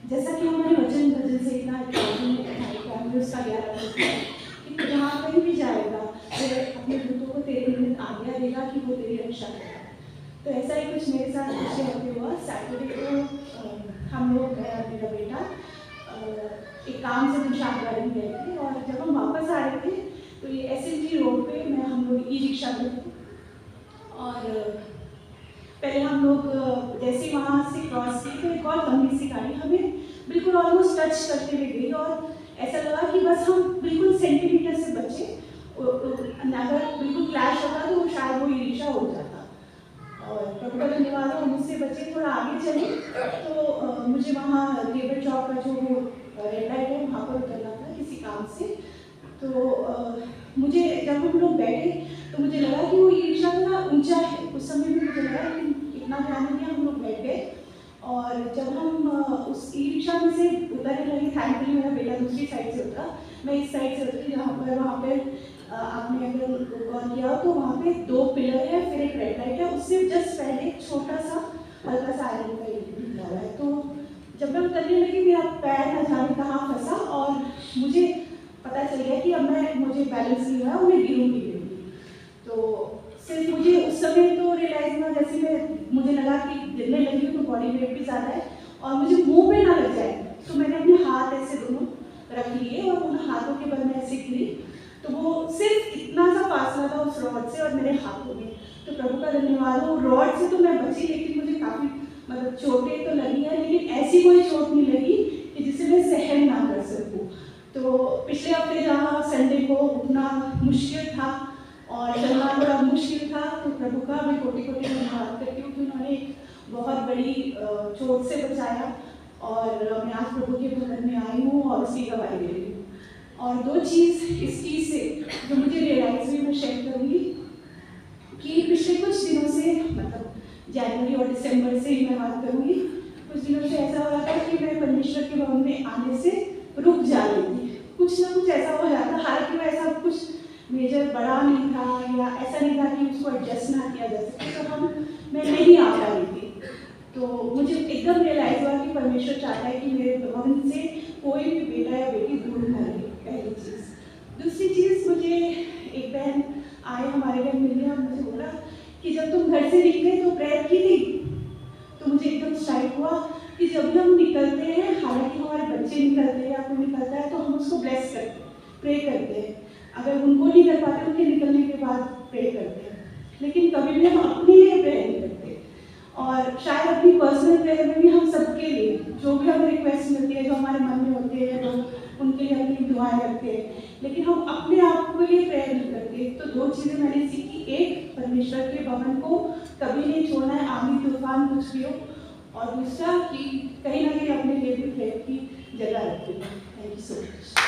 जैसा कि हमारे वचन भजन से इतना उसका 11 कि जहाँ कहीं भी जाएगा वो अपने दूतों को तेरे निमित्त आज्ञा देगा कि वो तेरी रक्षा करेगा। तो ऐसा ही कुछ मेरे साथ पिछले हफ्ते हुआ। सैटरडे को हम लोग मेरा बेटा एक काम से निशान गाड़ी गए थे और जब हम वापस आ रहे थे तो ये SNG रोड पे मैं हम लोग ई-रिक्शा में थे और पहले हम लोग जैसे वहाँ से क्रॉस किए तो एक और लंबी सी गाड़ी हमें बिल्कुल ऑलमोस्ट टच करते हुए गई और ऐसा लगा कि बस हम बिल्कुल सेंटीमीटर से बचे। अगर बिल्कुल क्लैश होता तो शायद वो ई-रिक्शा हो जाता और प्रभु का धन्यवाद हो मुझसे बचे। थोड़ा आगे चले तो मुझे वहाँ लेबर चौक का जो रेड लाइट है वहाँ पर उतरना था किसी काम से। तो मुझे जब हम लोग बैठे तो मुझे लगा कि वो ई-रिक्शा थोड़ा ऊंचा है। उस समय भी मुझे लगा कि इतना ध्यान नहीं दिया, हम लोग बैठ गए और जब हम उस ई-रिक्शा में से उतरने लगे, थैंकफुली मेरा बेटा दूसरी साइड से उतरा, मैं इस साइड से उतरी जहाँ पर वहाँ पे आपने अगर गौर किया हो तो वहाँ पे 2 पिलर है, फिर एक रेड लाइट है, उससे जस्ट पहले एक छोटा सा हल्का सा आयरन का निकला हुआ है। तो जब मैं उतरने लगी मेरा पैर न जाने कहाँ फंसा और मुझे पता चल गया कि अब मुझे बैलेंस नहीं हुआ, मैं गिरूंगी। तो सिर्फ मुझे उस समय तो रियलाइज हुआ जैसे मुझे लगा कि गिरने लगी हूँ तो बॉडी वेट भी ज़्यादा है और मुझे मुंह पे ना लग जाए, तो मैंने अपने हाथ ऐसे दोनों रख लिए और उन हाथों के बल में ऐसे गिरी। तो वो सिर्फ इतना सा फासला था उस रॉड से और मेरे हाथों में। तो प्रभु का धन्यवाद हो, रॉड से तो मैं बची लेकिन मुझे काफ़ी मतलब चोटें तो लगी है, लेकिन ऐसी कोई चोट नहीं लगी कि जिसे मैं सहन ना कर सकूँ। तो पिछले हफ्ते जहाँ संडे को उठना मुश्किल था और चलना थोड़ा मुश्किल था, तो प्रभु का मैं कोटि-कोटि धन्यवाद करती हूँ कि उन्होंने एक बहुत बड़ी चोट से बचाया और मैं आज प्रभु के भवन में आई हूँ और उसकी गवाही दे रही हूँ। और 2 चीज़ इस चीज़ से जो मुझे रियलाइज हुई मैं शेयर करूँगी कि पिछले कुछ दिनों से मतलब जनवरी और दिसंबर से ही मैं बात करूँगी, कुछ दिनों से ऐसा हो रहा था कि मैं परमेश्वर के भवन में आने से रुक जा रही थी। कुछ ना कुछ ऐसा हो जाता, हालांकि मैं ऐसा कुछ मेजर बड़ा नहीं था या ऐसा नहीं था कि उसको एडजस्ट ना किया जा सके, तो मैं नहीं आ पा रही थी। तो मुझे एकदम रियलाइज हुआ कि परमेश्वर चाहता है कि मेरे भवन से कोई भी बेटा या बेटी दूर न रहे, पहली चीज़। दूसरी चीज़, मुझे एक बहन आए हमारे घर मिलने और मुझे बोला कि जब तुम घर से निकले तो प्रेयर की थी। तो मुझे एकदम स्ट्राइक हुआ कि जब भी हम निकलते हैं, हालांकि हमारे बच्चे निकलते हैं या कोई निकलता है तो हम उसको ब्लेस करते हैं, प्रे करते हैं। अगर उनको नहीं कर पाते उनके निकलने के बाद प्रे करते हैं, लेकिन कभी भी हम अपने लिए प्रे नहीं करते। और शायद अपनी पर्सनल प्रेयर में भी हम सबके लिए जो भी हमें रिक्वेस्ट मिलती है, जो हमारे मन में होते हैं, जो उनके लिए अपनी दुआएं रखते हैं, लेकिन हम अपने आप के लिए प्रेयर नहीं करते। तो 2 चीज़ें मैंने सीखी, एक परमेश्वर के भवन को कभी नहीं छोड़ना है, आंधी तूफान कुछ भी हो, और दूसरा कि कहीं ना कहीं अपने लिए भी प्रेयर की जगह रखते हैं। Thank you so much.